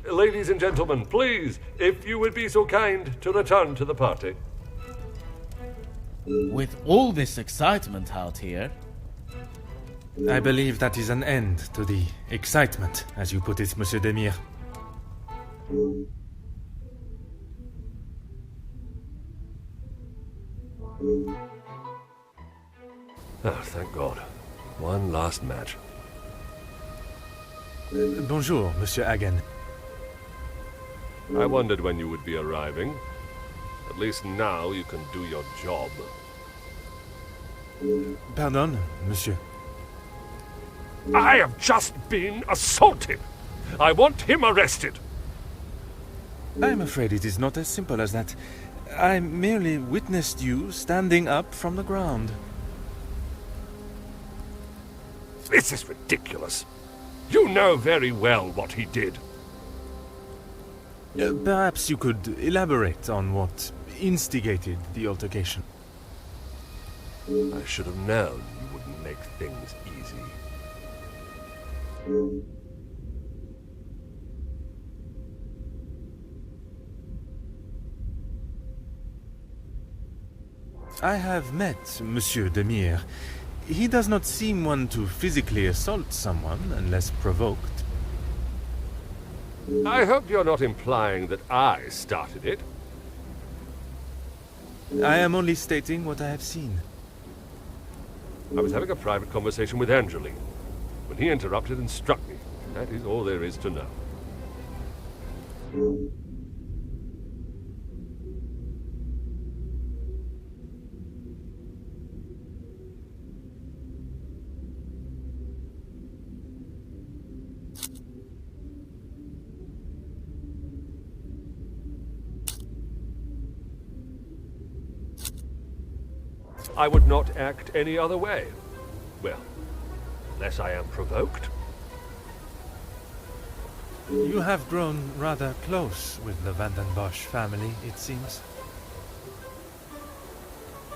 Ladies and gentlemen, please, if you would be so kind to return to the party. With all this excitement out here, I believe that is an end to the excitement, as you put it, Monsieur Demire. Oh, thank God. One last match. Bonjour, Monsieur Hagen. I wondered when you would be arriving. At least now you can do your job. Pardon, Monsieur. I have just been assaulted. I want him arrested. I'm afraid it is not as simple as that. I merely witnessed you standing up from the ground. This is ridiculous. You know very well what he did. Perhaps you could elaborate on what instigated the altercation. I should have known you wouldn't make things easy. I have met Monsieur Demire. He does not seem one to physically assault someone unless provoked. I hope you're not implying that I started it. I am only stating what I have seen. I was having a private conversation with Angeline when he interrupted and struck me. That is all there is to know. I would not act any other way. Well, unless I am provoked. You have grown rather close with the Van den Bosch family, it seems.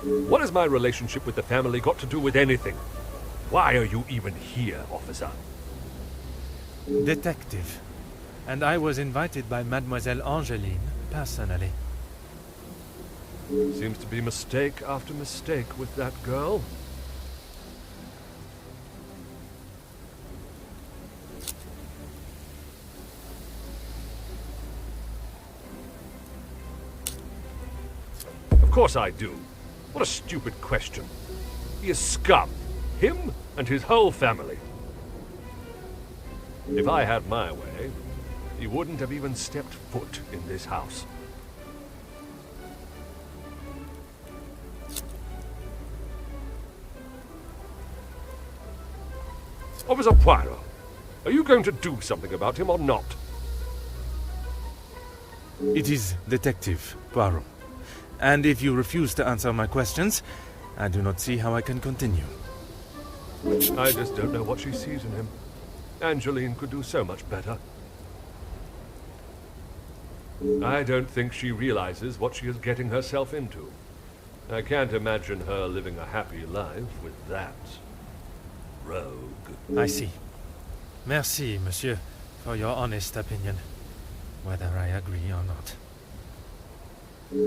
What has my relationship with the family got to do with anything? Why are you even here, officer? Detective. And I was invited by Mademoiselle Angeline, personally. Seems to be mistake after mistake with that girl. Of course I do. What a stupid question. He is scum. Him and his whole family. If I had my way, he wouldn't have even stepped foot in this house. Officer Poirot, are you going to do something about him or not? It is Detective Poirot. And if you refuse to answer my questions, I do not see how I can continue. I just don't know what she sees in him. Angeline could do so much better. I don't think she realizes what she is getting herself into. I can't imagine her living a happy life with that rogue. I see. Merci, monsieur, for your honest opinion, whether I agree or not.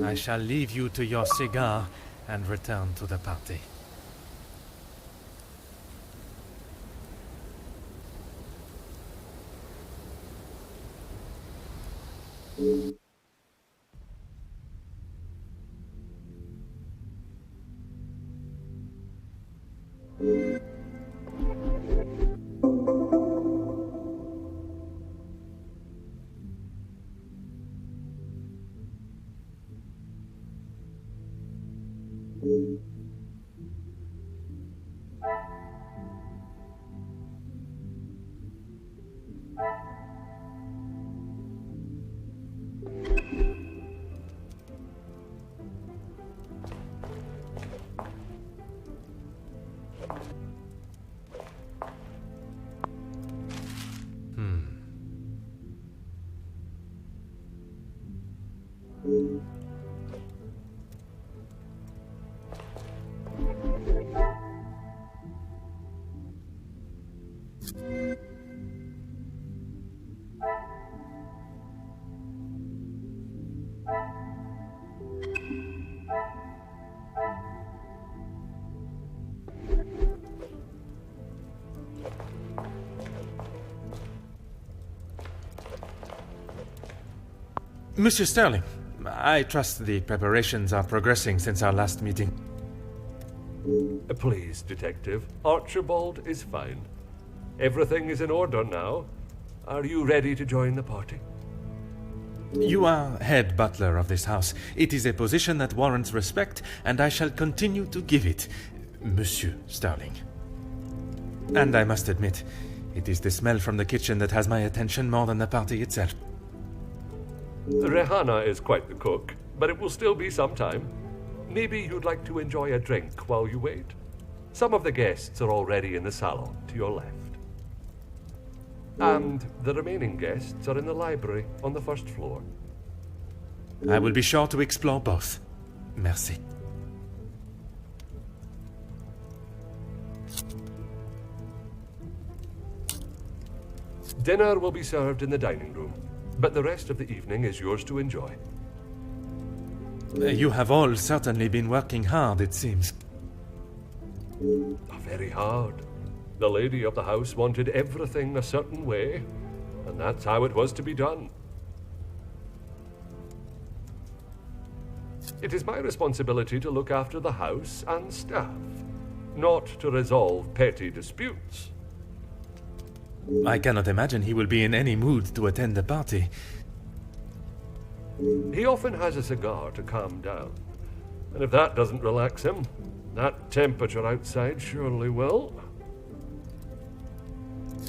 I shall leave you to your cigar and return to the party. Monsieur Sterling, I trust the preparations are progressing since our last meeting. Please, Detective. Archibald is fine. Everything is in order now. Are you ready to join the party? You are head butler of this house. It is a position that warrants respect, and I shall continue to give it, Monsieur Sterling. And I must admit, it is the smell from the kitchen that has my attention more than the party itself. Rehana is quite the cook, but it will still be some time. Maybe you'd like to enjoy a drink while you wait. Some of the guests are already in the salon to your left. And the remaining guests are in the library on the first floor. I will be sure to explore both. Merci. Dinner will be served in the dining room, but the rest of the evening is yours to enjoy. You have all certainly been working hard, it seems. Very hard. The lady of the house wanted everything a certain way, and that's how it was to be done. It is my responsibility to look after the house and staff, not to resolve petty disputes. I cannot imagine he will be in any mood to attend the party. He often has a cigar to calm down, and if that doesn't relax him, that temperature outside surely will.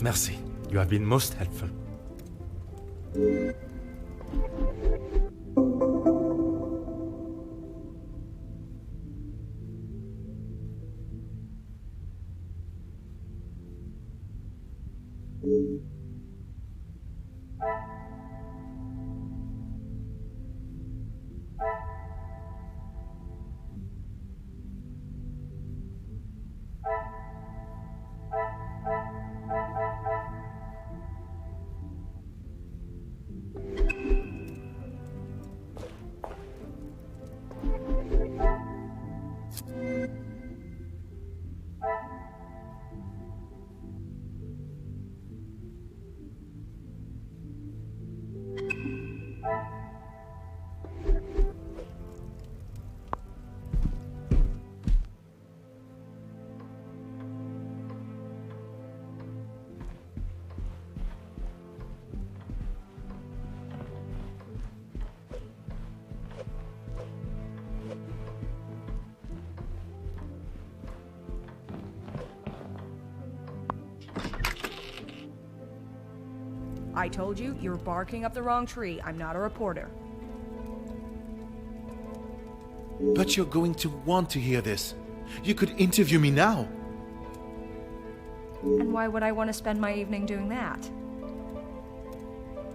Merci. You have been most helpful. I told you, you're barking up the wrong tree. I'm not a reporter. But you're going to want to hear this. You could interview me now. And why would I want to spend my evening doing that?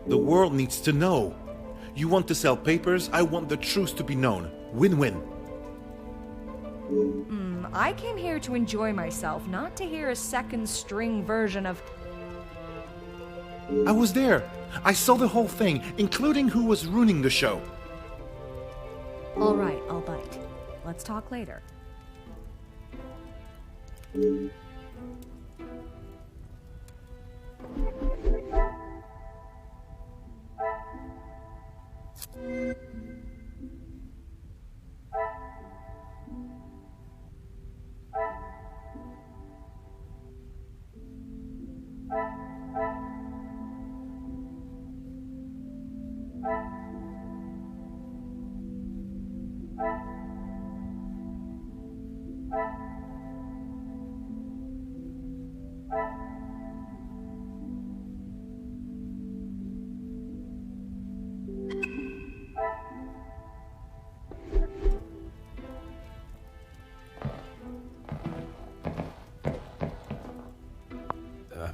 The world needs to know. You want to sell papers, I want the truth to be known. Win-win. I came here to enjoy myself, not to hear a second-string version of... I was there. I saw the whole thing, including who was ruining the show. All right, I'll bite. Let's talk later.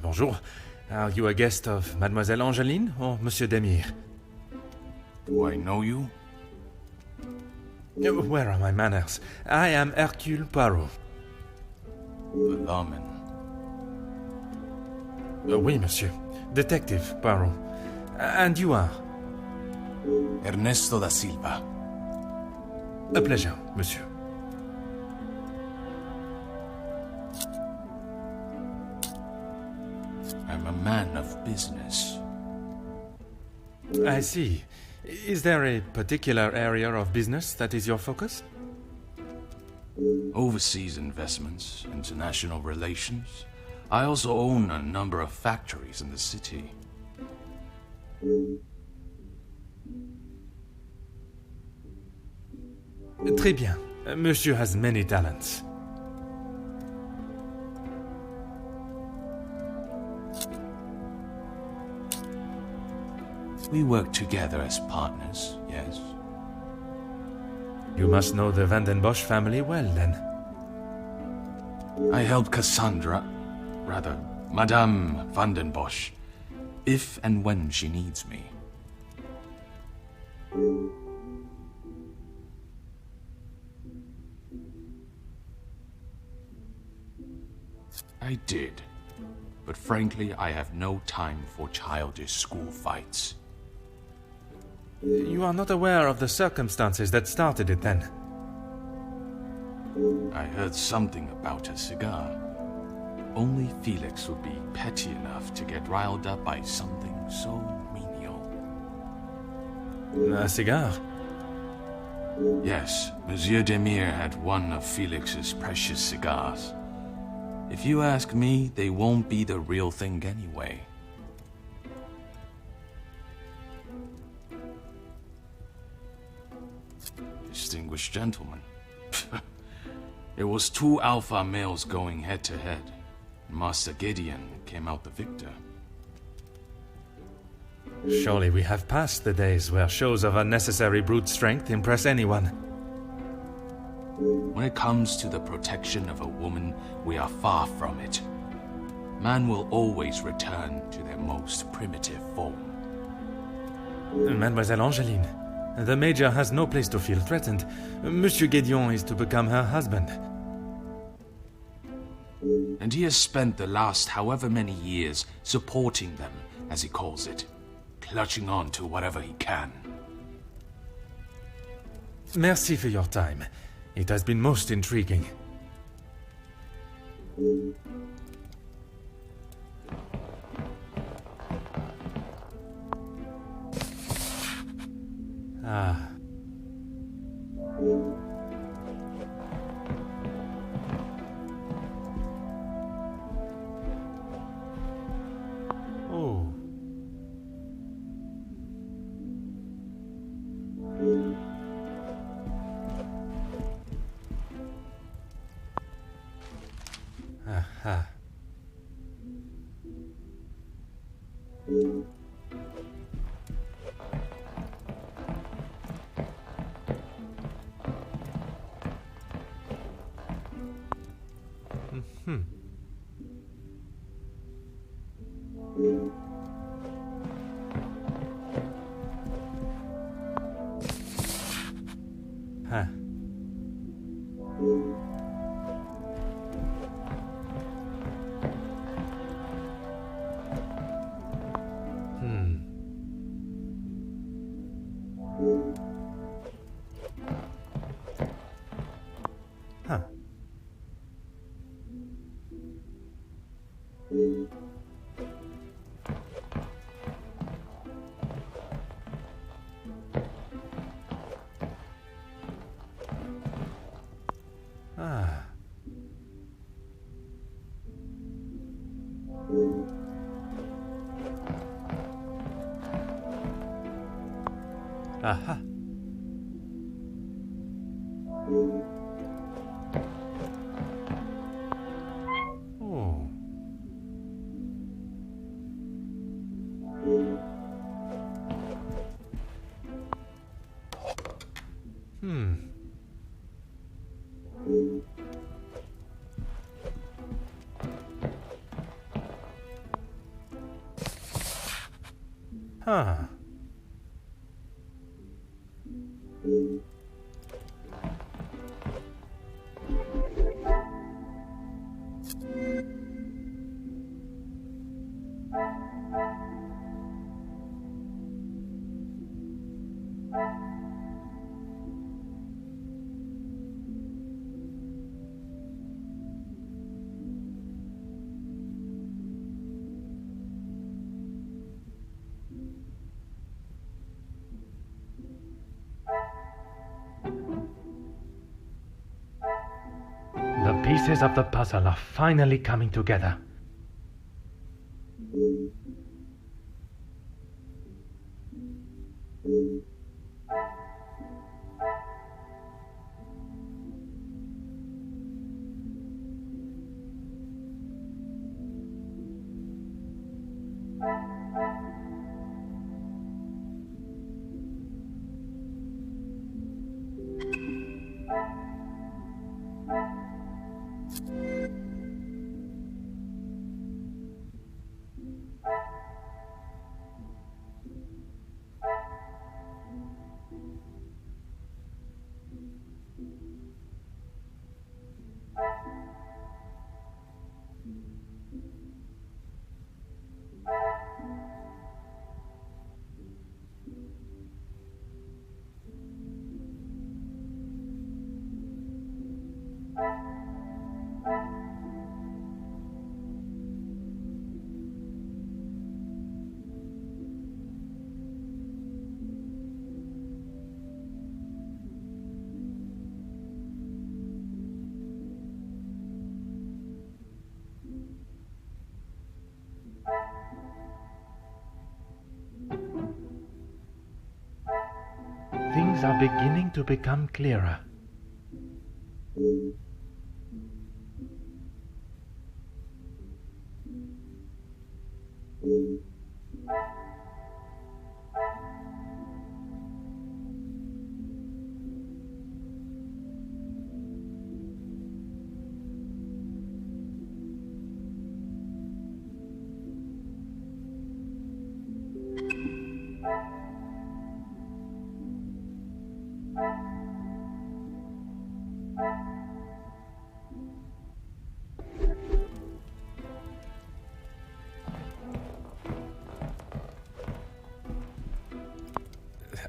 Bonjour. Are you a guest of Mademoiselle Angeline or Monsieur Demire? Do I know you? Where are my manners? I am Hercule Poirot. The lawman. Oui, monsieur. Detective Poirot. And you are? Ernesto da Silva. A pleasure, monsieur. I'm a man of business. I see. Is there a particular area of business that is your focus? Overseas investments, international relations. I also own a number of factories in the city. Très bien. Monsieur has many talents. We work together as partners, yes. You must know the Van den Bosch family well, then. I helped Madame Van den Bosch, if and when she needs me. I did, but frankly, I have no time for childish school fights. You are not aware of the circumstances that started it, then? I heard something about a cigar. Only Felix would be petty enough to get riled up by something so menial. A cigar? Yes, Monsieur Demire had one of Felix's precious cigars. If you ask me, they won't be the real thing anyway. Distinguished gentleman. It was two alpha males going head-to-head. Master Gideon came out the victor. Surely we have passed the days where shows of unnecessary brute strength impress anyone. When it comes to the protection of a woman, we are far from it. Man will always return to their most primitive form. Mademoiselle Angeline, the Major has no place to feel threatened. Monsieur Gédéon is to become her husband. And he has spent the last however many years supporting them, as he calls it, clutching on to whatever he can. Merci for your time. It has been most intriguing. Ah. Oh. Aha. Huh. Huh. Ah. Aha. Oh. Huh. pieces of the puzzle are finally coming together. Things are beginning to become clearer.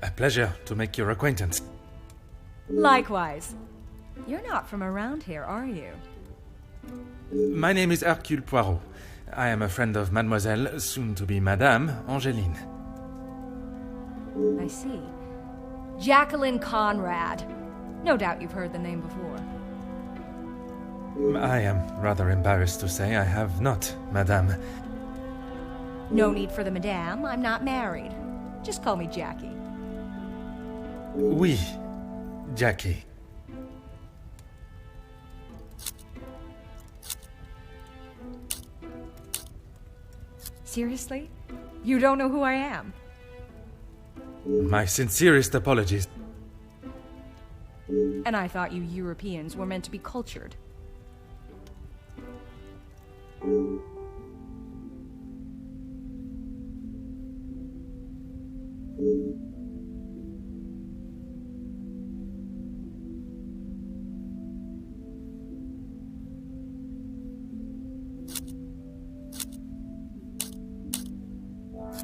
A pleasure to make your acquaintance. Likewise. You're not from around here, are you? My name is Hercule Poirot. I am a friend of Mademoiselle, soon to be Madame, Angeline. I see. Jacqueline Conrad. No doubt you've heard the name before. I am rather embarrassed to say I have not, Madame. No need for the madame. I'm not married. Just call me Jackie. Oui, Jackie. Seriously? You don't know who I am? My sincerest apologies. And I thought you Europeans were meant to be cultured.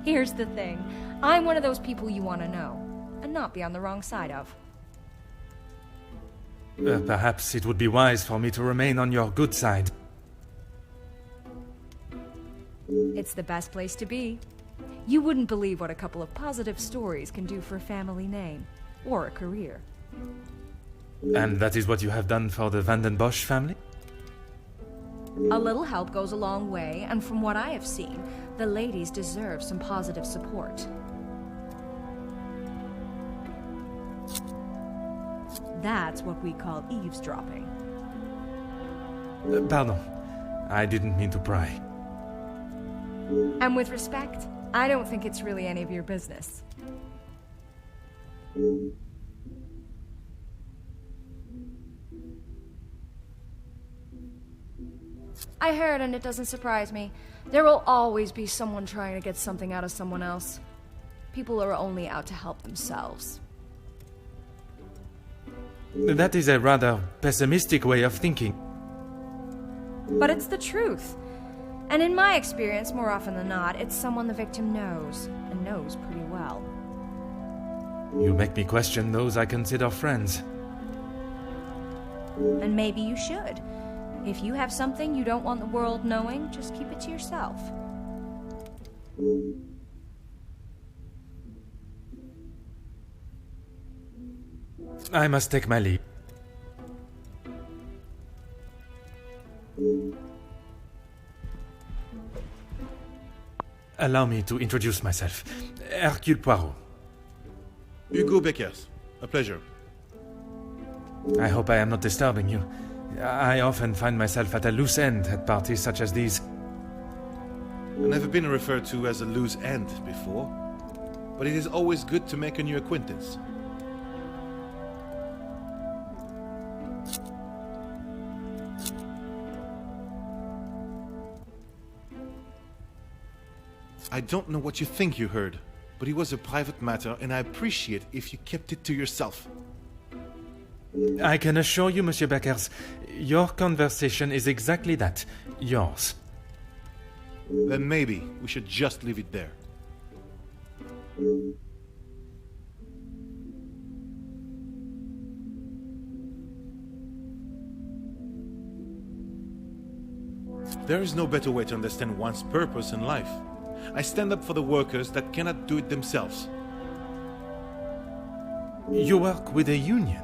Here's the thing. I'm one of those people you want to know, and not be on the wrong side of. Perhaps it would be wise for me to remain on your good side. It's the best place to be. You wouldn't believe what a couple of positive stories can do for a family name, or a career. And that is what you have done for the Van den Bosch family? A little help goes a long way, and from what I have seen, the ladies deserve some positive support. That's what we call eavesdropping. Pardon. I didn't mean to pry. And with respect, I don't think it's really any of your business. I heard, and it doesn't surprise me, there will always be someone trying to get something out of someone else. People are only out to help themselves. That is a rather pessimistic way of thinking. But it's the truth. And in my experience, more often than not, it's someone the victim knows, and knows pretty well. You make me question those I consider friends. And maybe you should. If you have something you don't want the world knowing, just keep it to yourself. I must take my leave. allow me to introduce myself. Hercule Poirot. Hugo Beckers. A pleasure. I hope I am not disturbing you. I often find myself at a loose end at parties such as these. I've never been referred to as a loose end before, but it is always good to make a new acquaintance. I don't know what you think you heard, but it was a private matter, and I appreciate if you kept it to yourself. I can assure you, Monsieur Beckers, your conversation is exactly that. Yours. Then maybe we should just leave it there. There is no better way to understand one's purpose in life. I stand up for the workers that cannot do it themselves. You work with a union.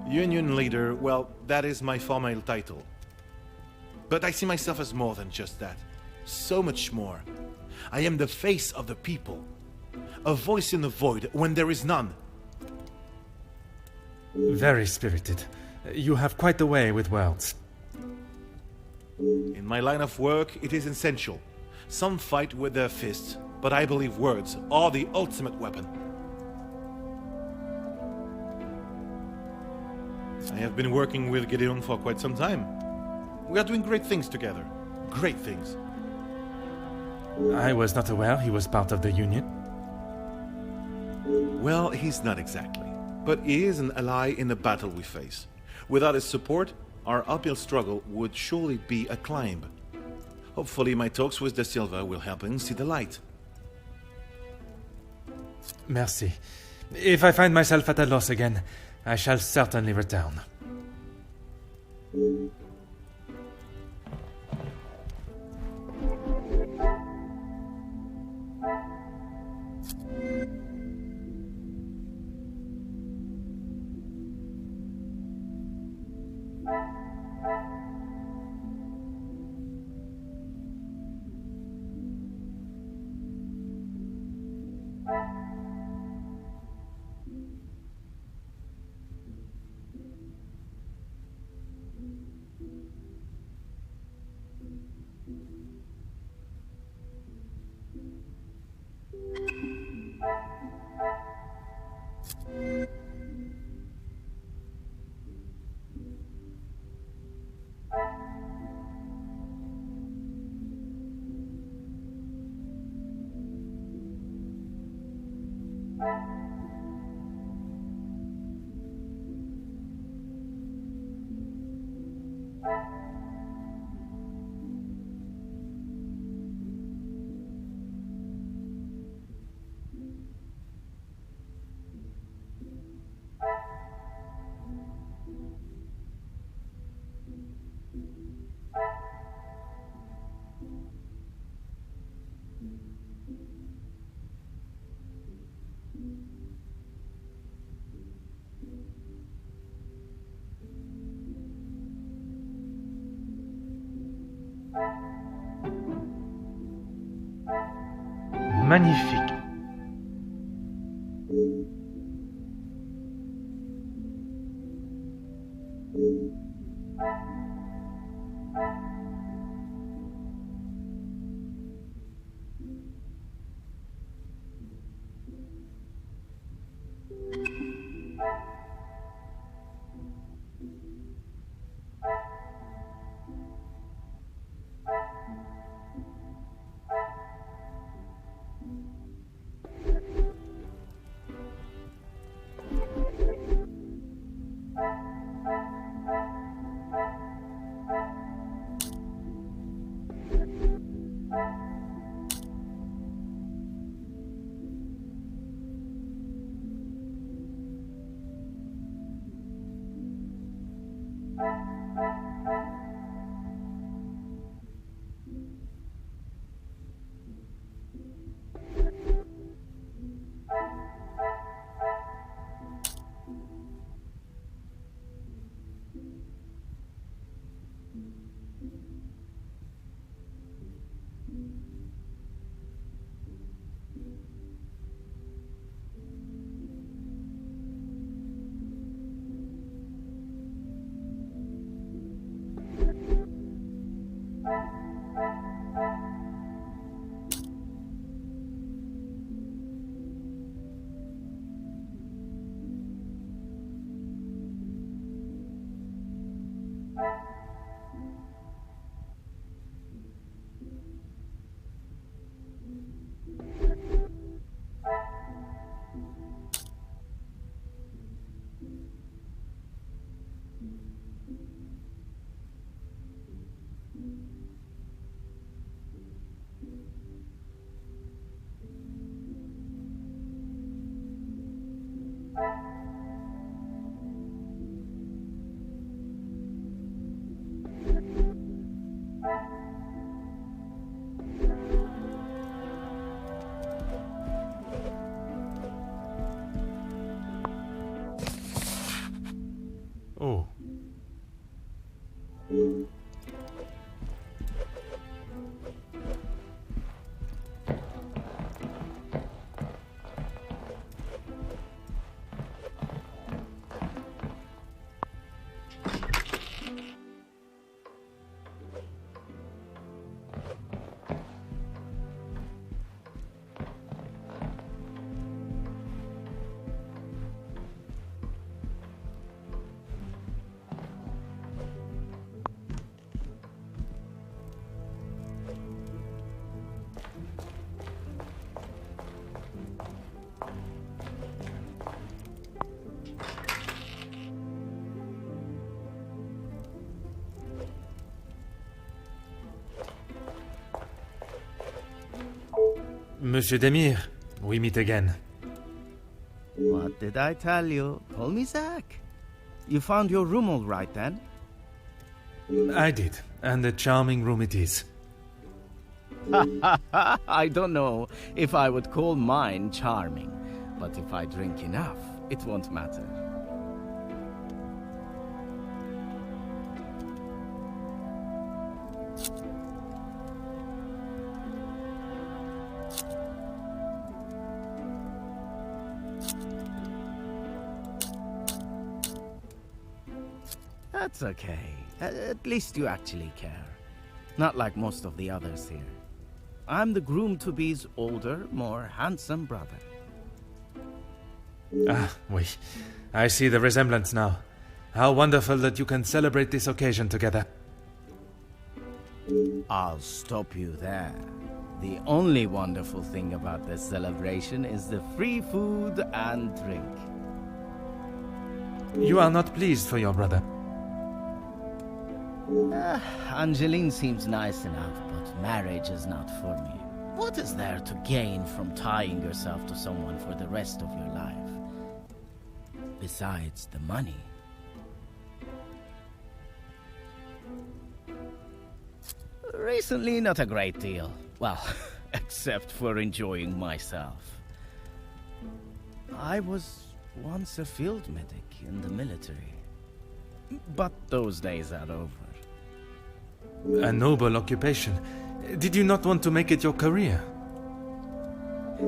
Union leader, well, that is my formal title. But I see myself as more than just that. So much more. I am the face of the people. A voice in the void when there is none. Very spirited. You have quite the way with words. In my line of work, it is essential. Some fight with their fists, but I believe words are the ultimate weapon. I have been working with Gideon for quite some time. We are doing great things together. Great things. I was not aware he was part of the union. Well, he's not exactly. But he is an ally in the battle we face. Without his support, our uphill struggle would surely be a climb. Hopefully my talks with De Silva will help him see the light. Merci. If I find myself at a loss again, I shall certainly return. Magnifique. Monsieur Demire, we meet again. What did I tell you? Call me Zach. You found your room all right then? I did, and a charming room it is. I don't know if I would call mine charming, but if I drink enough, it won't matter. That's okay. At least you actually care. Not like most of the others here. I'm the groom-to-be's older, more handsome brother. Ah, oui. I see the resemblance now. How wonderful that you can celebrate this occasion together. I'll stop you there. The only wonderful thing about this celebration is the free food and drink. You are not pleased for your brother. Angeline seems nice enough, but marriage is not for me. What is there to gain from tying yourself to someone for the rest of your life? Besides the money. Recently, not a great deal. Well, except for enjoying myself. I was once a field medic in the military. But those days are over. A noble occupation. Did you not want to make it your career?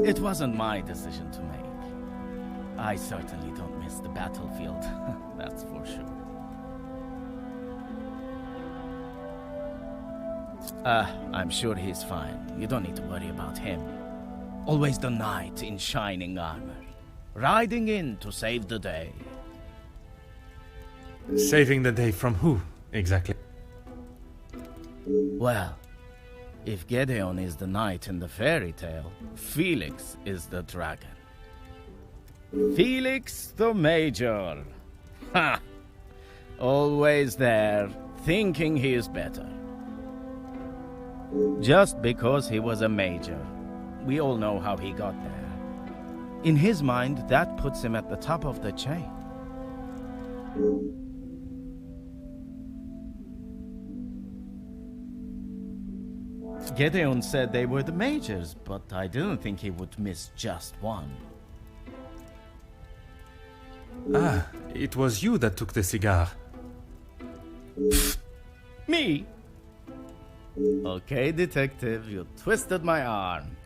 It wasn't my decision to make. I certainly don't miss the battlefield, that's for sure. I'm sure he's fine. You don't need to worry about him. Always the knight in shining armor, riding in to save the day. Saving the day from who, exactly? Well, if Gideon is the knight in the fairy tale, Felix is the dragon. Felix the Major. Ha! Always there, thinking he is better. Just because he was a major. We all know how he got there. In his mind, that puts him at the top of the chain. Gideon said they were the majors, but I didn't think he would miss just one. Ah, it was you that took the cigar. Me? Okay, detective, you twisted my arm.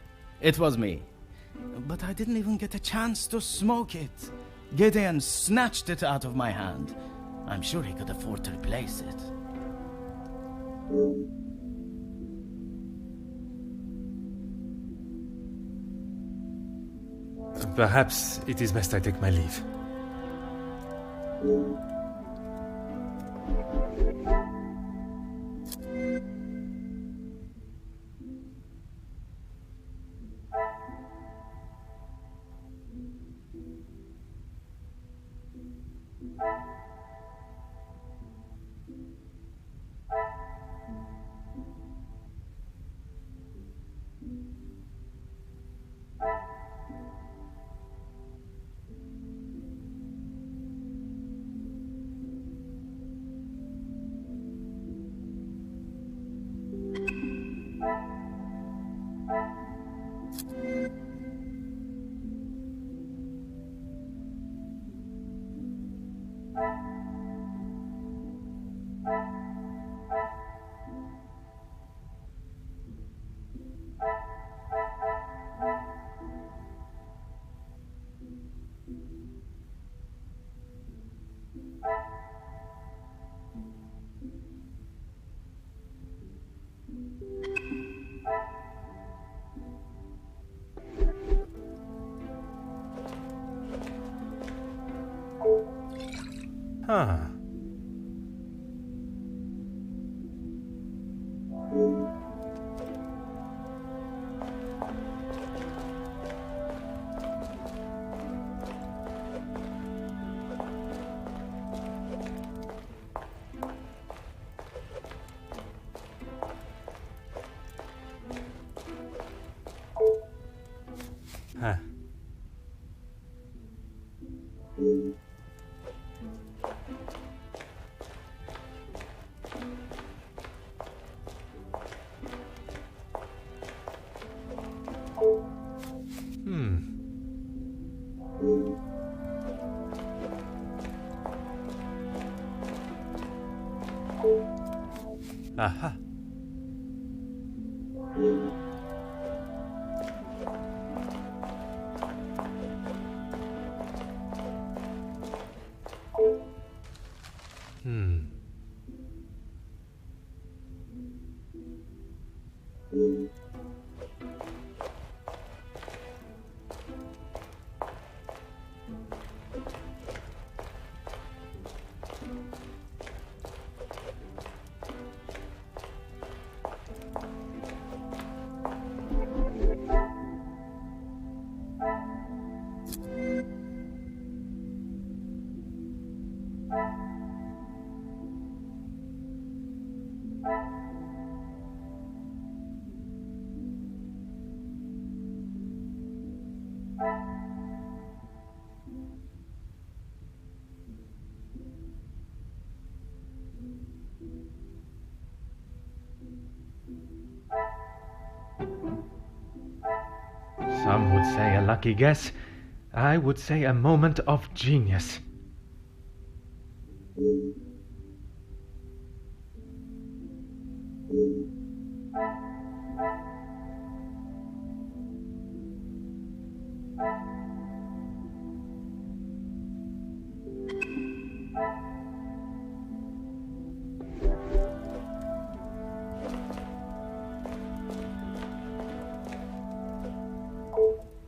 It was me. But I didn't even get a chance to smoke it. Gideon snatched it out of my hand. I'm sure he could afford to replace it. Perhaps it is best I take my leave. Huh. Huh. Aha. Some would say a lucky guess. I would say a moment of genius.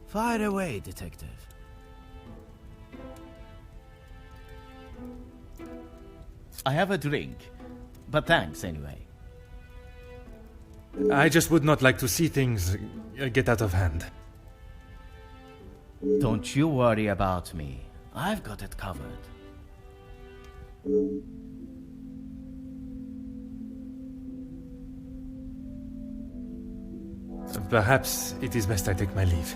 Fire away, detective. I have a drink, but thanks anyway. I just would not like to see things get out of hand. Don't you worry about me. I've got it covered. Perhaps it is best I take my leave.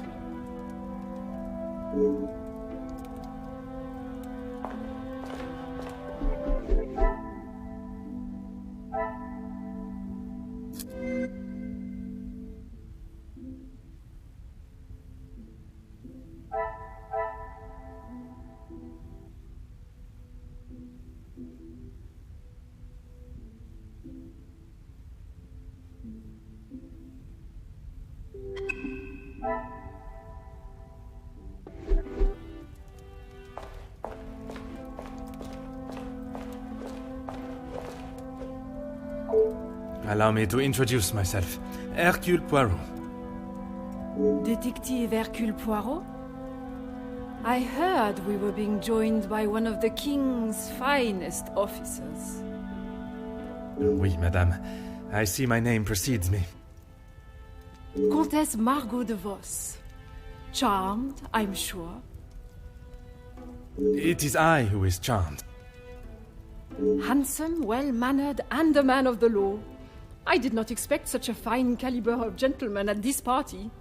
Allow me to introduce myself. Hercule Poirot. Detective Hercule Poirot? I heard we were being joined by one of the King's finest officers. Oui, madame. I see my name precedes me. Comtesse Margot de Vos. Charmed, I'm sure. It is I who is charmed. Handsome, well-mannered, and a man of the law. I did not expect such a fine caliber of gentleman at this party.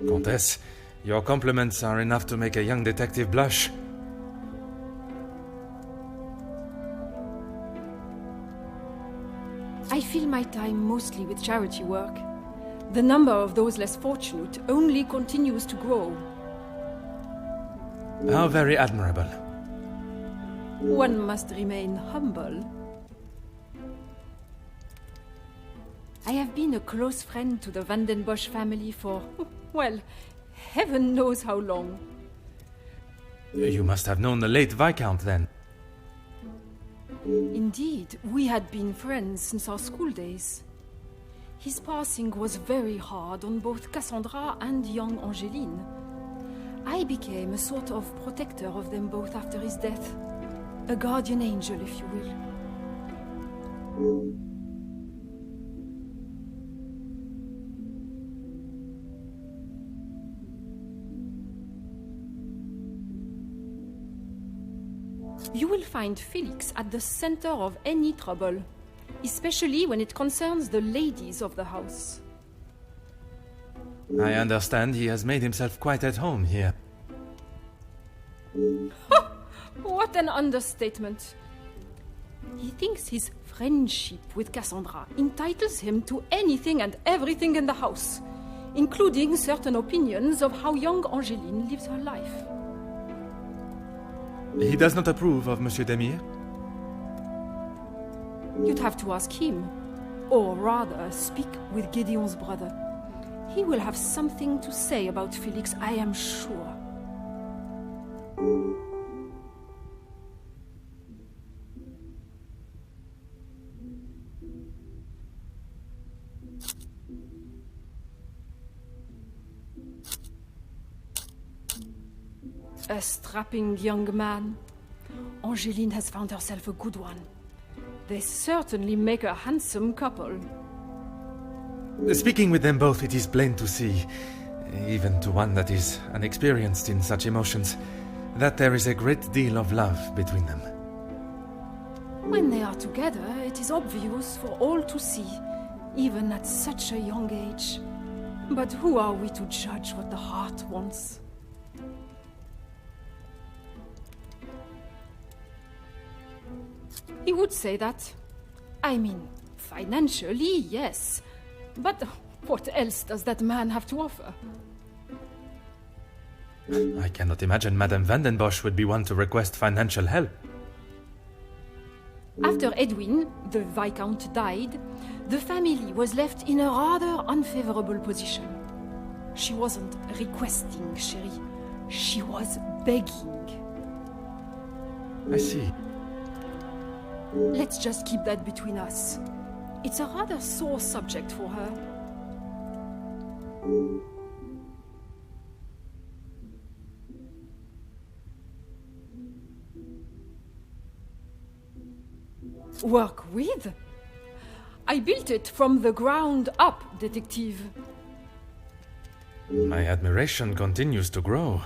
Comtesse, your compliments are enough to make a young detective blush. I fill my time mostly with charity work. The number of those less fortunate only continues to grow. How very admirable. One must remain humble. I have been a close friend to the Vandenbosch family for, well, heaven knows how long. You must have known the late Viscount, then. Indeed, we had been friends since our school days. His passing was very hard on both Cassandra and young Angeline. I became a sort of protector of them both after his death. A guardian angel, if you will. You will find Felix at the center of any trouble, especially when it concerns the ladies of the house. I understand he has made himself quite at home here. What an understatement. He thinks his friendship with Cassandra entitles him to anything and everything in the house, including certain opinions of how young Angeline lives her life. He does not approve of Monsieur Demire? You'd have to ask him, or rather speak with Gideon's brother. He will have something to say about Felix, I am sure. A strapping young man. Angeline has found herself a good one. They certainly make a handsome couple. Speaking with them both, it is plain to see, even to one that is unexperienced in such emotions, that there is a great deal of love between them. When they are together, it is obvious for all to see, even at such a young age. But who are we to judge what the heart wants? He would say that. I mean, financially, yes. But what else does that man have to offer? I cannot imagine Madame Vandenbosch would be one to request financial help. After Edwin, the Viscount, died, the family was left in a rather unfavorable position. She wasn't requesting, chérie. She was begging. I see. Let's just keep that between us. It's a rather sore subject for her. Work with? I built it from the ground up, detective. My admiration continues to grow.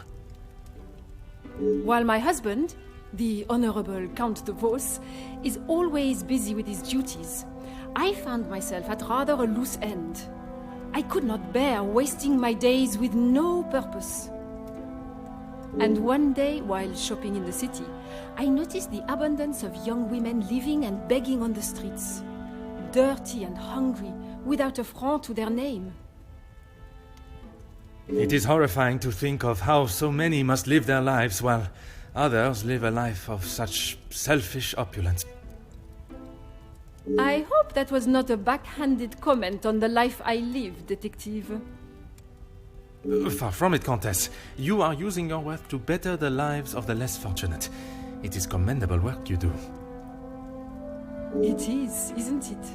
While my husband, the Honorable Count de Vos, is always busy with his duties, I found myself at rather a loose end. I could not bear wasting my days with no purpose. And one day, while shopping in the city, I noticed the abundance of young women living and begging on the streets, dirty and hungry, without a franc to their name. It is horrifying to think of how so many must live their lives while others live a life of such selfish opulence. I hope that was not a backhanded comment on the life I live, detective. Far from it, Countess. You are using your wealth to better the lives of the less fortunate. It is commendable work you do. It is, isn't it?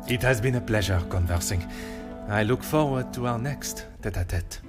It has been a pleasure conversing. I look forward to our next tête-à-tête.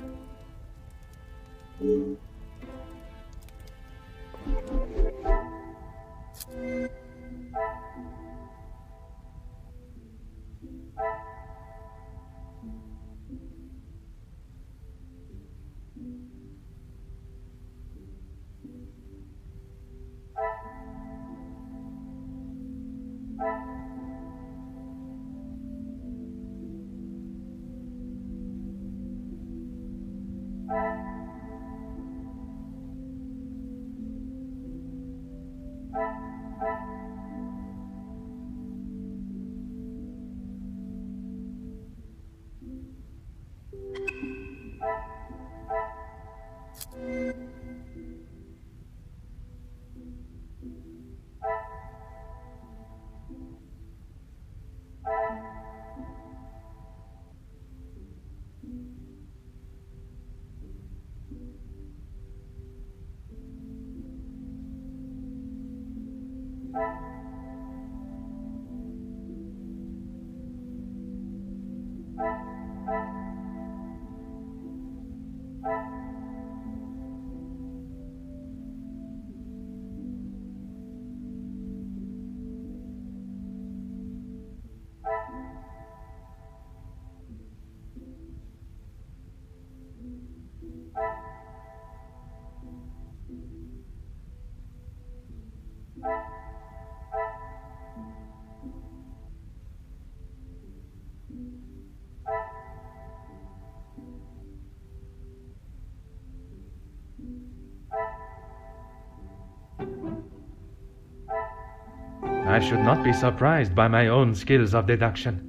I should not be surprised by my own skills of deduction.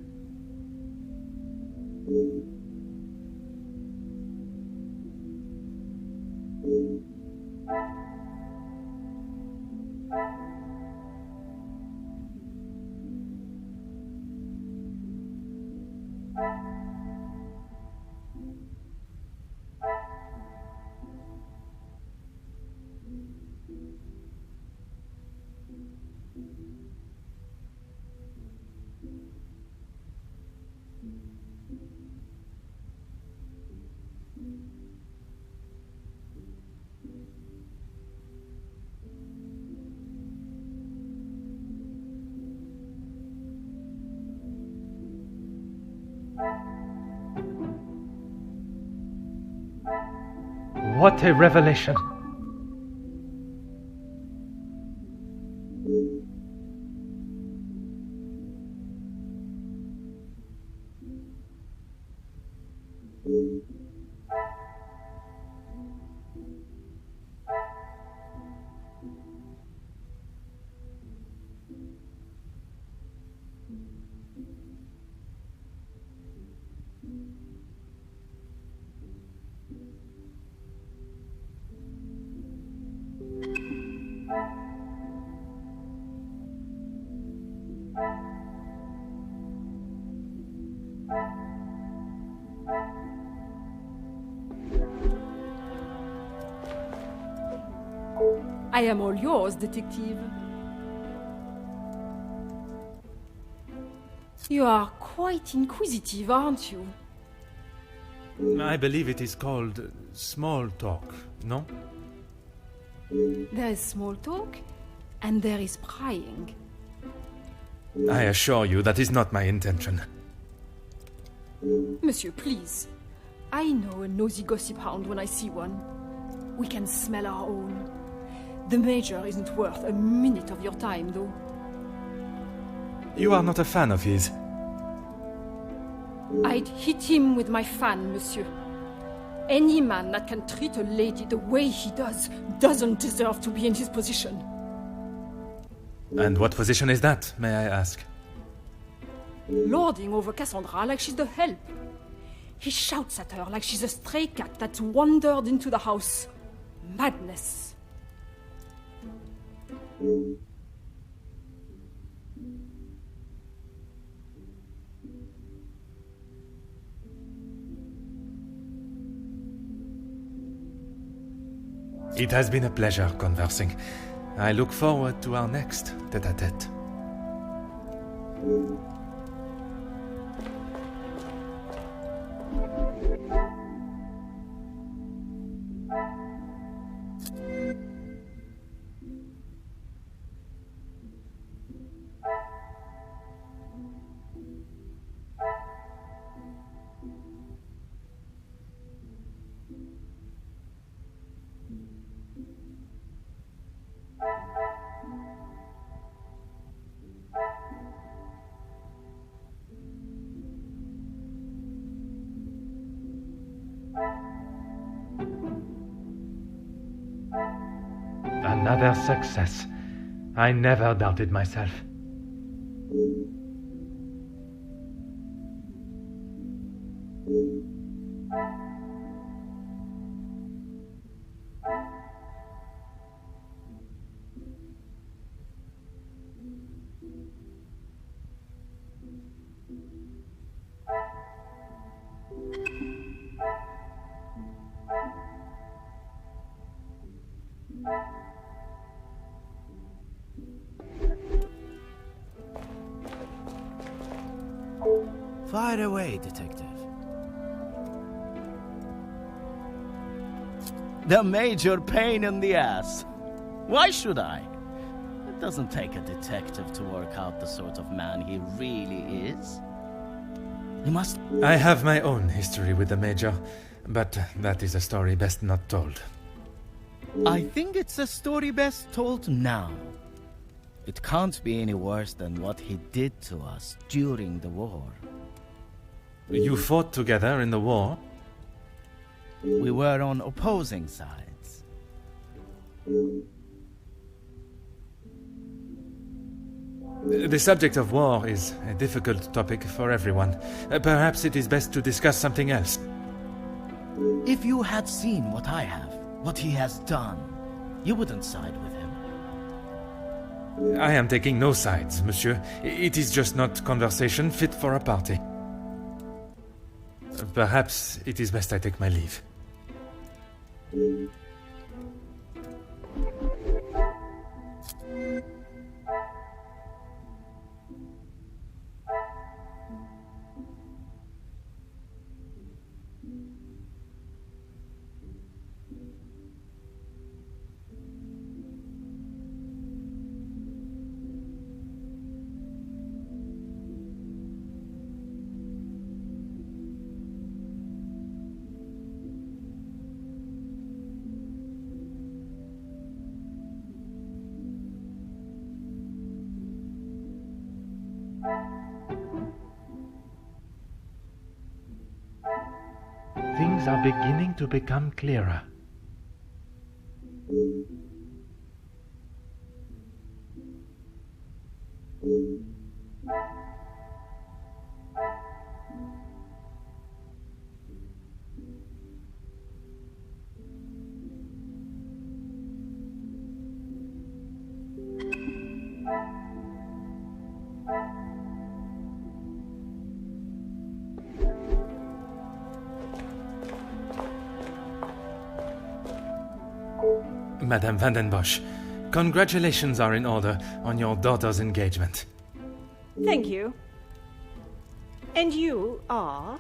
What a revelation! I am all yours, detective. You are quite inquisitive, aren't you? I believe it is called small talk, no? There is small talk, and there is prying. I assure you that is not my intention. Monsieur, please. I know a nosy gossip hound when I see one. We can smell our own. The Major isn't worth a minute of your time, though. You are not a fan of his. I'd hit him with my fan, monsieur. Any man that can treat a lady the way he does doesn't deserve to be in his position. And what position is that, may I ask? Lording over Cassandra like she's the help. He shouts at her like she's a stray cat that's wandered into the house. Madness. It has been a pleasure conversing. I look forward to our next tête-à-tête. Another success. I never doubted myself. Fire away, detective. The major pain in the ass. Why should I? It doesn't take a detective to work out the sort of man he really is. He must... I have my own history with the Major, but that is a story best not told. I think it's a story best told now. It can't be any worse than what he did to us during the war. You fought together in the war? We were on opposing sides. The subject of war is a difficult topic for everyone. Perhaps it is best to discuss something else. If you had seen what I have, what he has done, you wouldn't side with him. I am taking no sides, monsieur. It is just not conversation fit for a party. Perhaps it is best I take my leave. Things are beginning to become clearer. Madame Van den Bosch, congratulations are in order on your daughter's engagement. Thank you. And you are?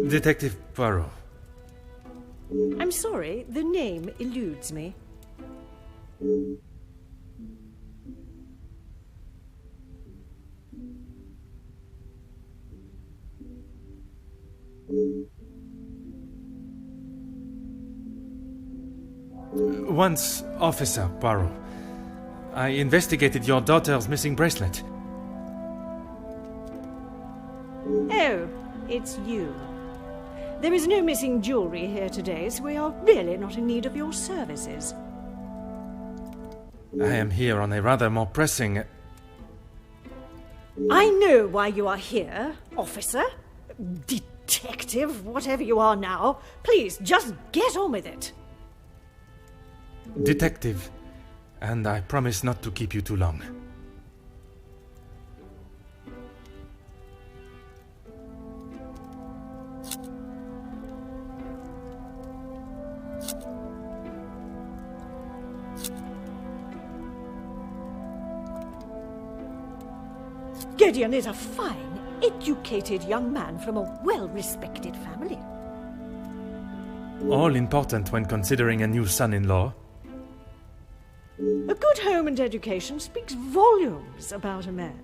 Detective Poirot. I'm sorry, the name eludes me. Once Officer Poirot, I investigated your daughter's missing bracelet. Oh, it's you. There is no missing jewelry here today, so we are really not in need of your services. I am here on a rather more pressing... I know why you are here, officer. Detective, whatever you are now. Please, just get on with it. Detective, and I promise not to keep you too long. Gideon is a fine, educated young man from a well-respected family. All important when considering a new son-in-law. A good home and education speaks volumes about a man.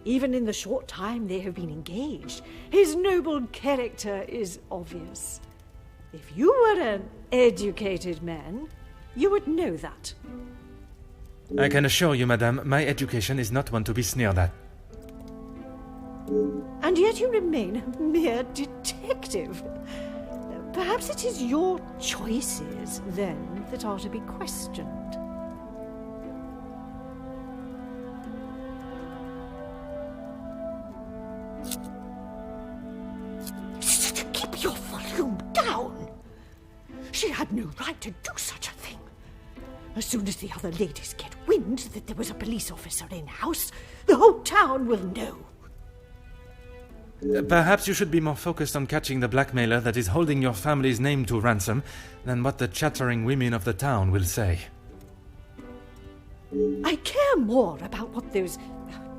Even in the short time they have been engaged, his noble character is obvious. If you were an educated man, you would know that. I can assure you, madame, my education is not one to be sneered at. And yet you remain a mere detective. Perhaps it is your choices, then, that are to be questioned. Keep your volume down! She had no right to do such a thing. As soon as the other ladies get wind that there was a police officer in-house, the whole town will know. Perhaps you should be more focused on catching the blackmailer that is holding your family's name to ransom than what the chattering women of the town will say. I care more about what those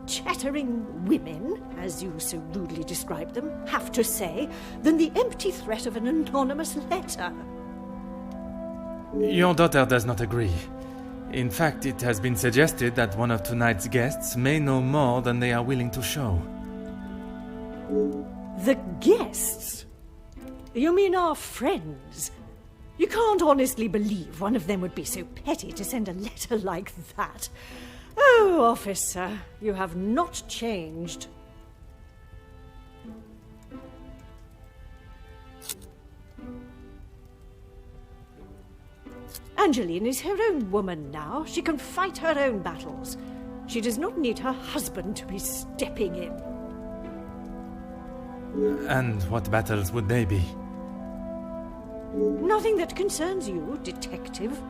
chattering women, as you so rudely describe them, have to say than the empty threat of an anonymous letter. Your daughter does not agree. In fact, it has been suggested that one of tonight's guests may know more than they are willing to show. The guests? You mean our friends? You can't honestly believe one of them would be so petty to send a letter like that. No, officer, you have not changed. Angeline is her own woman now. She can fight her own battles. She does not need her husband to be stepping in. And what battles would they be? Nothing that concerns you, detective.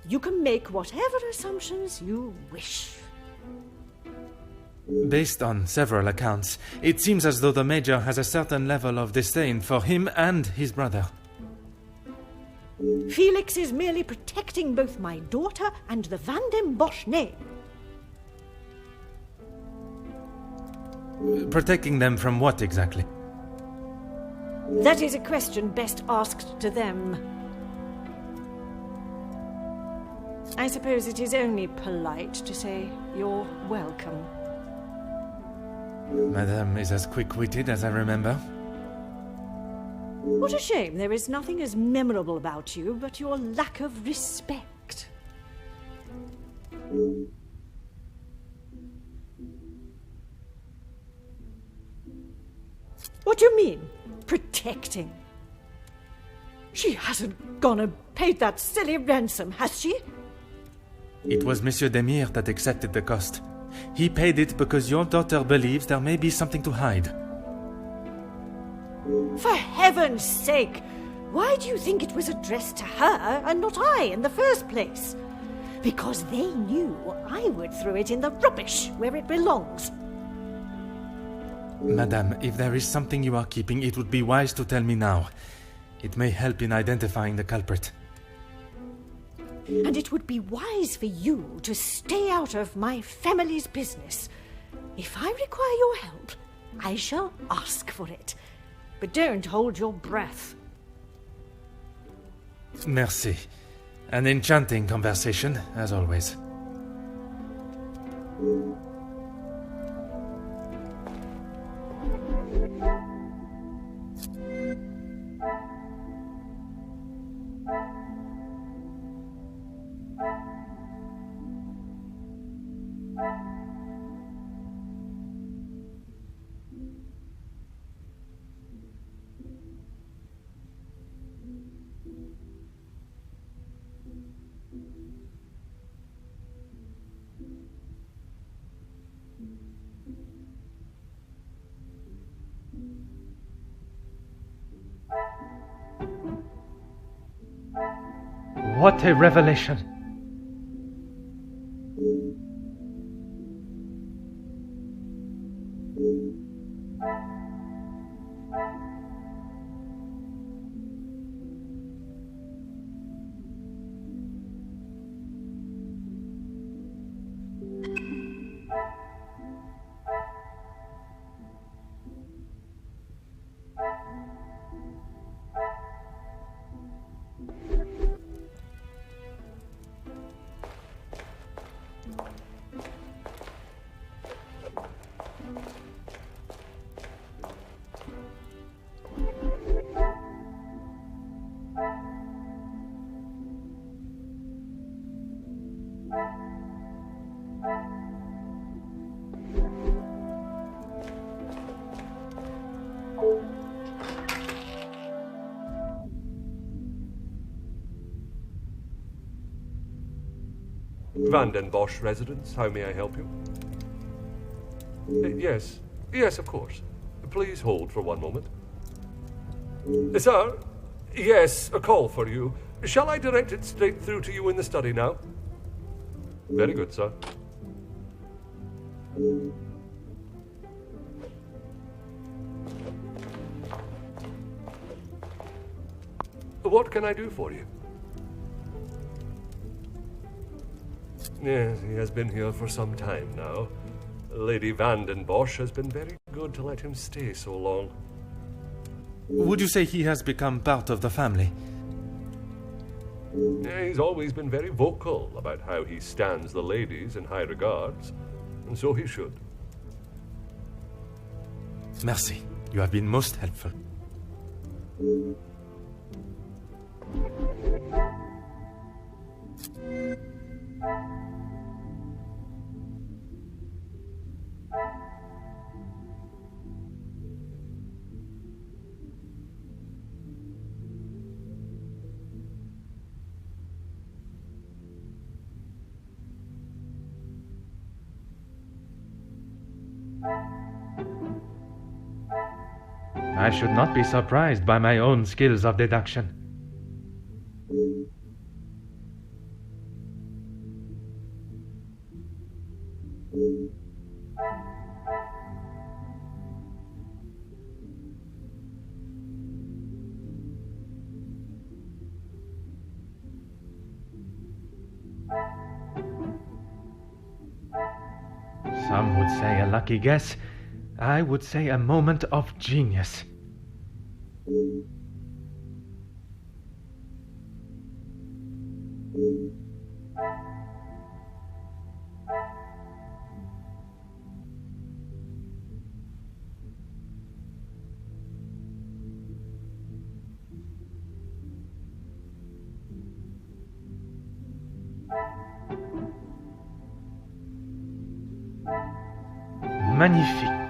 You can make whatever assumptions you wish. Based on several accounts, it seems as though the Major has a certain level of disdain for him and his brother. Felix is merely protecting both my daughter and the Van den Bosch name. Protecting them from what exactly? That is a question best asked to them. I suppose it is only polite to say you're welcome. Madame is as quick-witted as I remember. What a shame there is nothing as memorable about you but your lack of respect. What do you mean, protecting? She hasn't gone and paid that silly ransom, has she? It was Monsieur Demire that accepted the cost. He paid it because your daughter believes there may be something to hide. For heaven's sake! Why do you think it was addressed to her and not I in the first place? Because they knew I would throw it in the rubbish where it belongs. Madame, if there is something you are keeping, it would be wise to tell me now. It may help in identifying the culprit. And it would be wise for you to stay out of my family's business. If I require your help, I shall ask for it. But don't hold your breath. Merci. An enchanting conversation, as always. What a revelation! Van den Bosch residence, how may I help you? Yes, of course. Please hold for one moment. Sir, yes, a call for you. Shall I direct it straight through to you in the study now? Very good, sir. What can I do for you? Yes, he has been here for some time now. Lady Van den Bosch has been very good to let him stay so long. Would you say he has become part of the family? He's always been very vocal about how he stands the ladies in high regards, and so he should. Merci. You have been most helpful. I should not be surprised by my own skills of deduction. Some would say a lucky guess. I would say a moment of genius. Magnifique.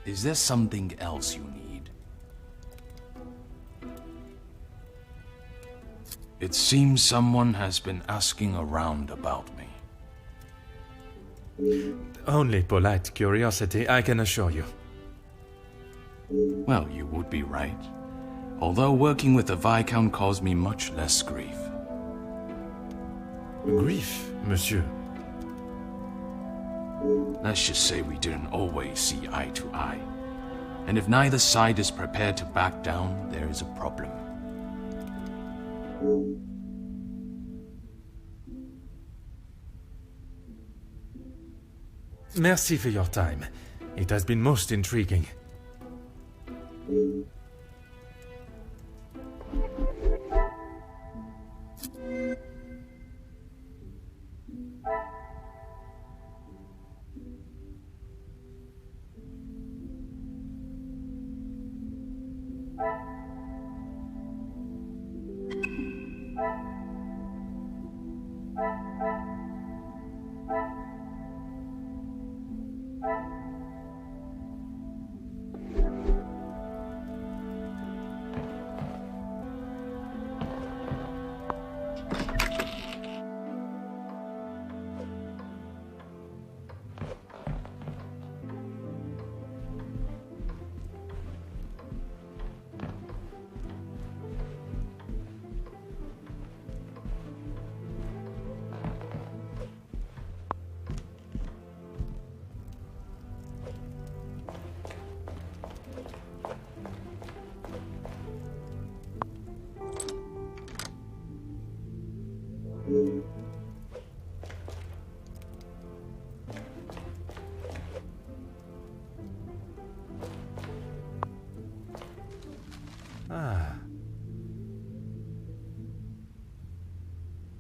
Is there something else you need? It seems someone has been asking around about me. Only polite curiosity, I can assure you. Well, you would be right. Although working with the Viscount caused me much less grief. Grief, monsieur. Let's just say we didn't always see eye to eye. And if neither side is prepared to back down, there is a problem. Merci for your time. It has been most intriguing.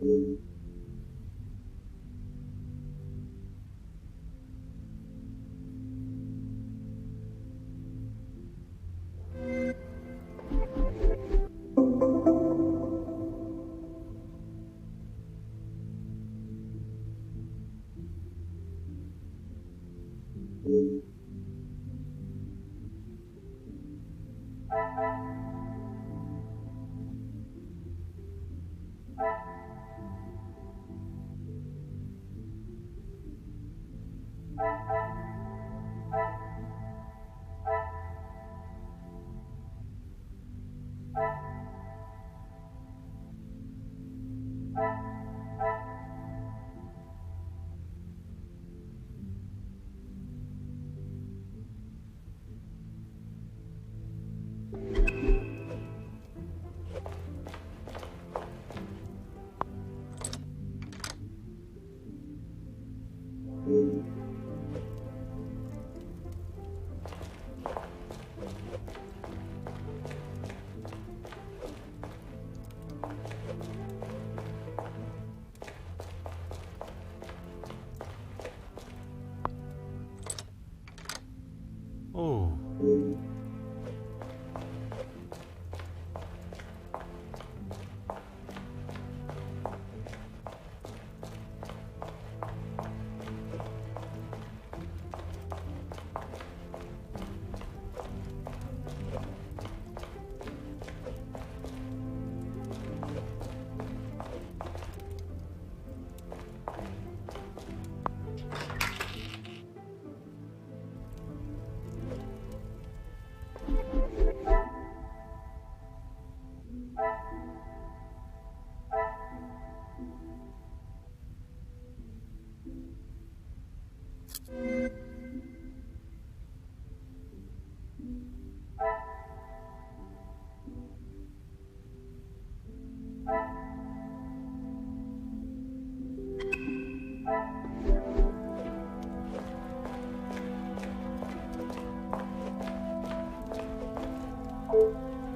Oh.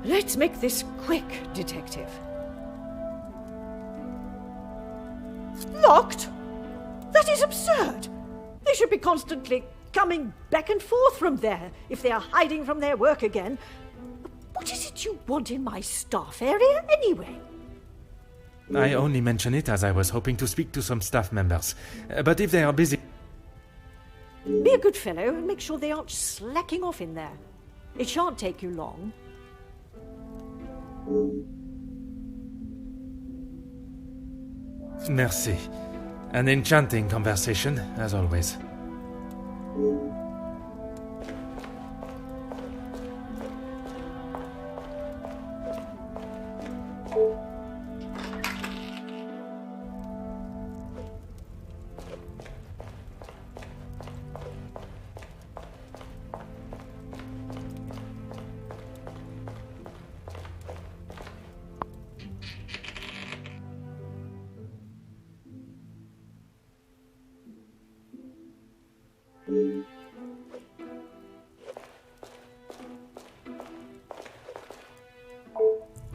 Let's make this quick, Detective. Locked? That is absurd. They should be constantly coming back and forth from there if they are hiding from their work again. What is it you want in my staff area, anyway? I only mention it as I was hoping to speak to some staff members. But if they are busy... Be a good fellow and make sure they aren't slacking off in there. It shan't take you long. Merci. An enchanting conversation, as always.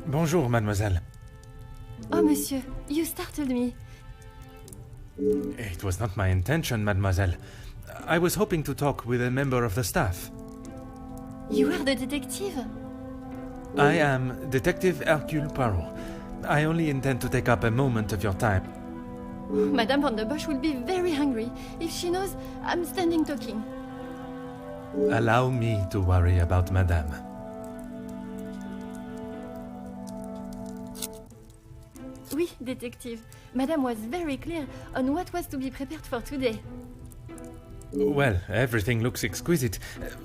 Bonjour, mademoiselle. Oh, monsieur, you startled me. It was not my intention, mademoiselle. I was hoping to talk with a member of the staff. You are the detective? I am Detective Hercule Poirot. I only intend to take up a moment of your time. Madame Van der Bosch will be very hungry if she knows I'm standing talking. Allow me to worry about madame. Oui, detective. Madame was very clear on what was to be prepared for today. Well, everything looks exquisite,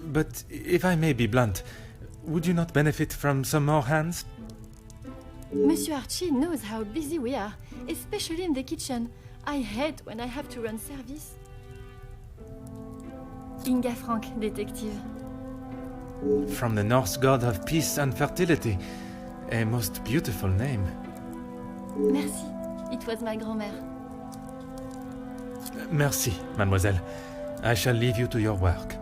but if I may be blunt, would you not benefit from some more hands? Monsieur Archie knows how busy we are, especially in the kitchen. I hate when I have to run service. Inga Frank, detective. From the Norse god of peace and fertility. A most beautiful name. Merci. It was my grand-mère. Merci, mademoiselle. I shall leave you to your work.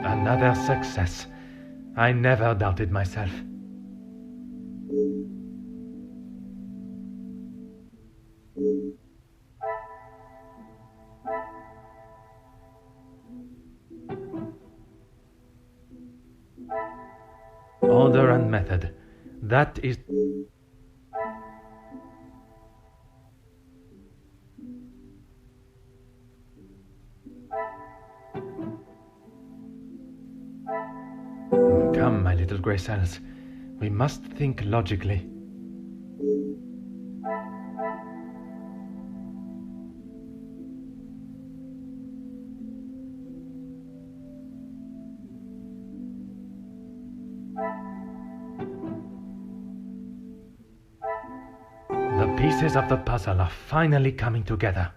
Another success. I never doubted myself. Order and method. That is... Come, my little grey cells. We must think logically. The pieces of the puzzle are finally coming together.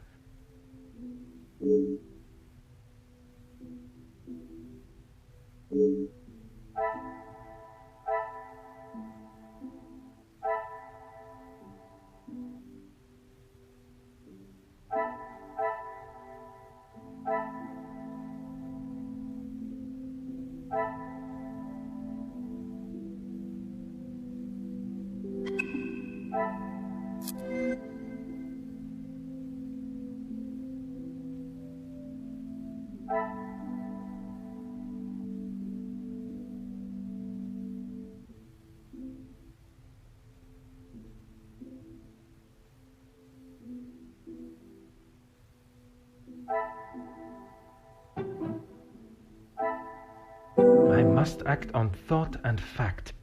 I must act on thought and fact.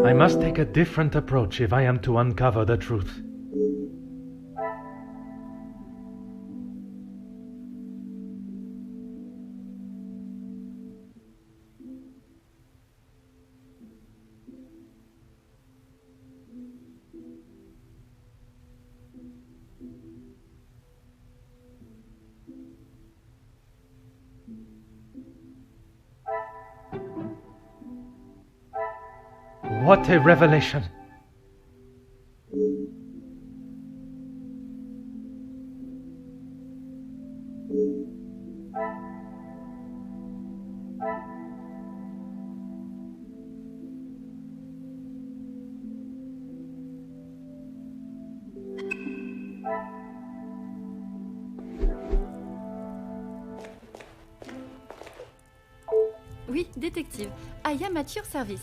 I must take a different approach if I am to uncover the truth. What a revelation! Oui, détective. I am at your service.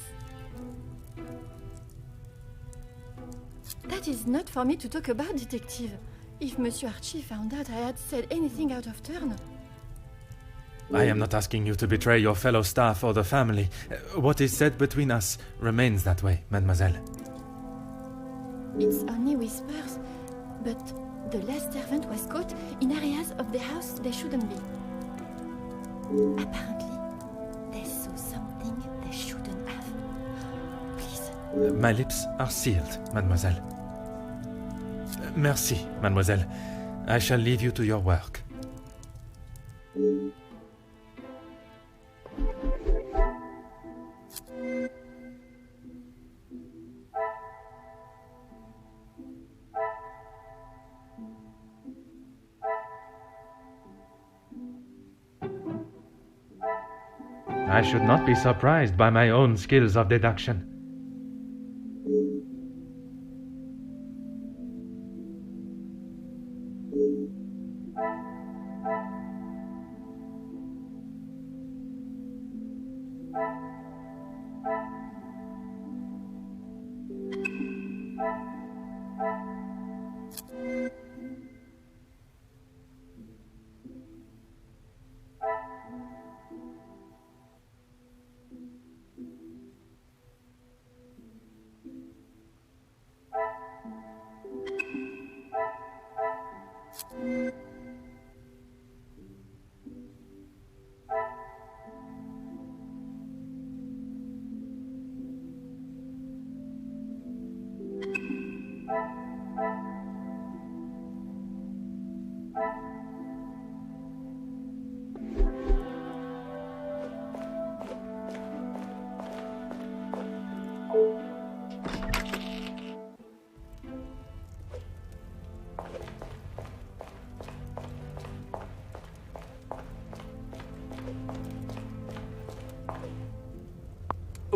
That is not for me to talk about, detective. If Monsieur Archie found out I had said anything out of turn... I am not asking you to betray your fellow staff or the family. What is said between us remains that way, mademoiselle. It's only whispers, but the last servant was caught in areas of the house they shouldn't be. Apparently, they saw something they shouldn't have. Please. My lips are sealed, mademoiselle. Merci, mademoiselle. I shall leave you to your work. I should not be surprised by my own skills of deduction.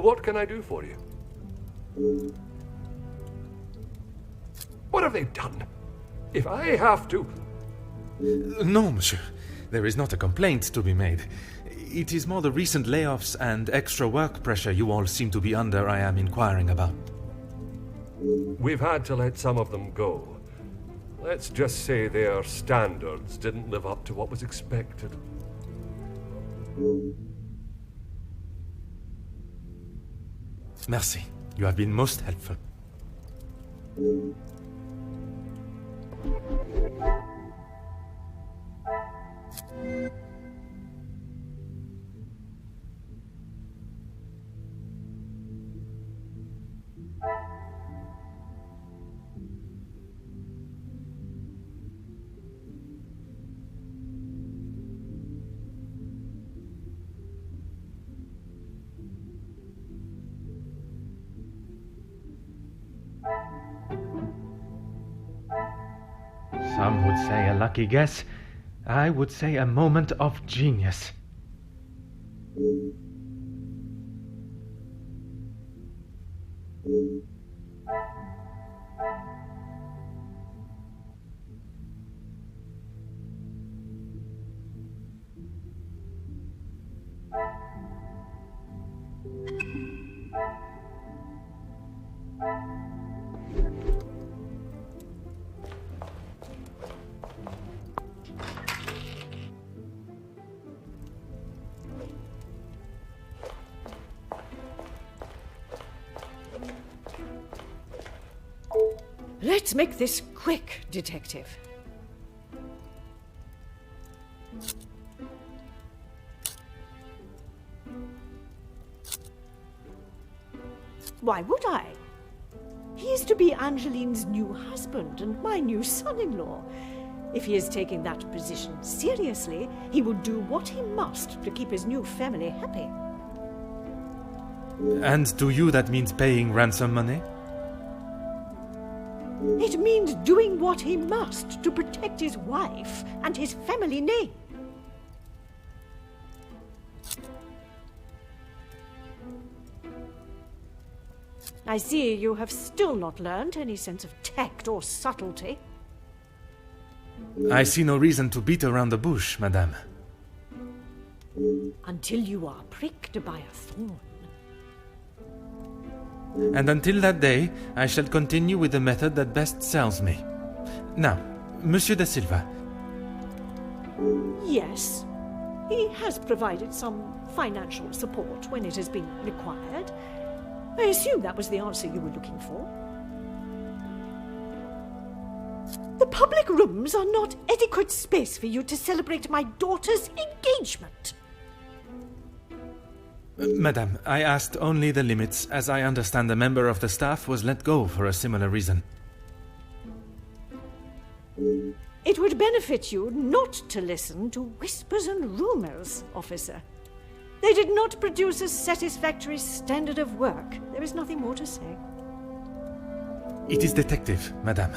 What can I do for you? What have they done? If I have to... No, monsieur. There is not a complaint to be made. It is more the recent layoffs and extra work pressure you all seem to be under I am inquiring about. We've had to let some of them go. Let's just say their standards didn't live up to what was expected. Merci. You have been most helpful. Some would say a lucky guess. I would say a moment of genius. Let's make this quick, Detective. Why would I? He is to be Angeline's new husband and my new son-in-law. If he is taking that position seriously, he would do what he must to keep his new family happy. And to you that means paying ransom money? It means doing what he must to protect his wife and his family name. I see you have still not learned any sense of tact or subtlety. I see no reason to beat around the bush, madame. Until you are pricked by a thorn. And until that day, I shall continue with the method that best serves me. Now, Monsieur da Silva. Yes, he has provided some financial support when it has been required. I assume that was the answer you were looking for. The public rooms are not adequate space for you to celebrate my daughter's engagement. Madame, I asked only the limits, as I understand a member of the staff was let go for a similar reason. It would benefit you not to listen to whispers and rumors, officer. They did not produce a satisfactory standard of work. There is nothing more to say. It is detective, madame.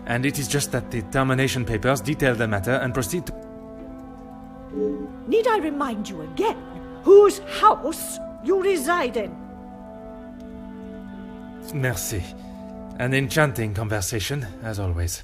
And it is just that the termination papers detail the matter and proceed to... Need I remind you again whose house you reside in? Merci. An enchanting conversation, as always.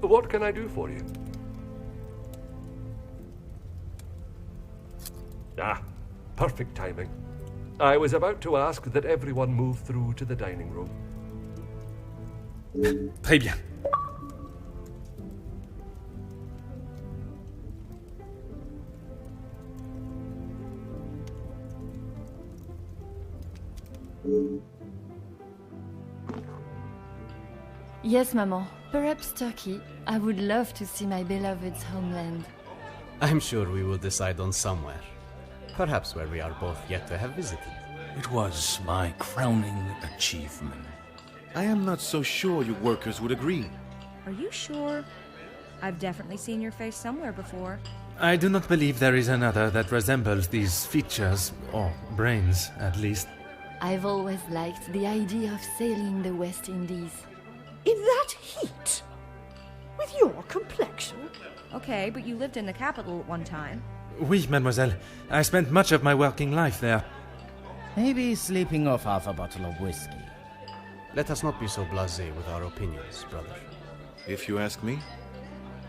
What can I do for you? Ah, perfect timing. I was about to ask that everyone move through to the dining room. Très bien. Yes, Maman. Perhaps Turkey. I would love to see my beloved's homeland. I'm sure we will decide on somewhere. Perhaps where we are both yet to have visited. It was my crowning achievement. I am not so sure you workers would agree. Are you sure? I've definitely seen your face somewhere before. I do not believe there is another that resembles these features, or brains, at least. I've always liked the idea of sailing the West Indies. In that heat? With your complexion? Okay, but you lived in the capital at one time. Oui, mademoiselle. I spent much of my working life there. Maybe sleeping off half a bottle of whiskey. Let us not be so blasé with our opinions, brother. If you ask me,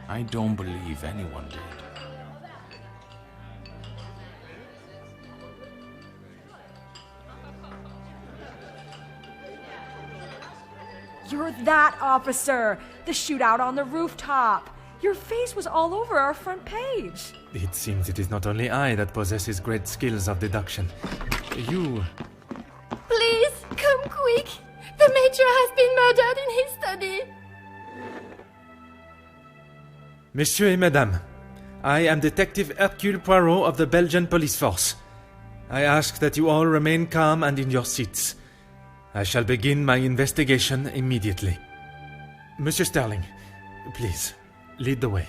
I don't believe anyone did. You're that officer! The shootout on the rooftop! Your face was all over our front page! It seems it is not only I that possesses great skills of deduction. You... Please, come quick! The Major has been murdered in his study! Messieurs et Mesdames, I am Detective Hercule Poirot of the Belgian Police Force. I ask that you all remain calm and in your seats. I shall begin my investigation immediately. Monsieur Sterling, please, lead the way.